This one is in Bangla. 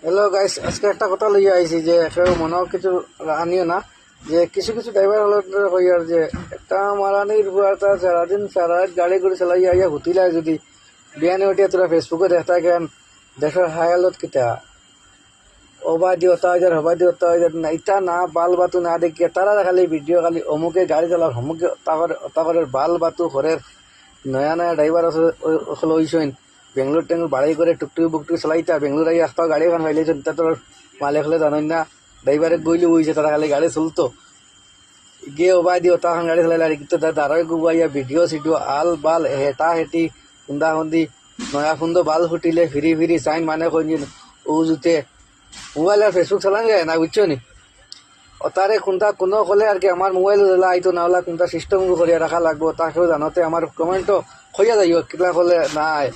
হ্যালো গাইস, আজকে একটা কথা লইয়া আইছি যে কেউ মনেও কিছু আনিও না। যে কিছু কিছু ড্রাইভার হলো কইয়ার যে একটা মারানির বুয়াটা সারাদিন সারা রাত গাড়ি করে চালাইয়া আইয়া হুতিলায় যদি বিয়ানে উঠিয়া তোরা ফেসবুকে দেখতা কেন দেশের হায়ালত কিতা ওবা দি হতা হাজার হবা দি হতা হাজার না ইটা না বাল বাতু না দেখিয়া তারা খালি ভিডিও খালি অমুকে গাড়ি চালার অমুকে তাকরের বাল বাতু ঘরের নয়া নয়া ড্রাইভার আসলে ওইসইন বেঙ্গলোর টেঙ্গুর বাড়াই করে টুকটুকি বুকটুকি চালাইতা বেঙ্গলোর আগে একটা গাড়ি এখন ফাইলেছেন তা তোর মালে হলে জানেন না ড্রাইভারে গইলে বইছে তারা খালি গাড়ি চলতো গিয়ে ওবাই দিও তখন গাড়ি চালাইলে আর কিন্তু দাঁড়াই গুবাইয়া ভিডিও সিডিও আল বাল হেটা হেটি খুন্দা খুন্দি নয়া খুন্দ বাল ফুটিলে ফিরি ফিরি চাইন মানে কইন ও জুতে মোবাইল আর ফেসবুক চালান যায় না বুঝছো নি ও তারে কোনটা কোনো হলে আর কি আমার মোবাইল আইতো না হলে কোনটা সিস্টেম করিয়া রাখা লাগবো তাকেও জানাতে আমার কমেন্টও হইয়া যাইব কিলা হলে নাই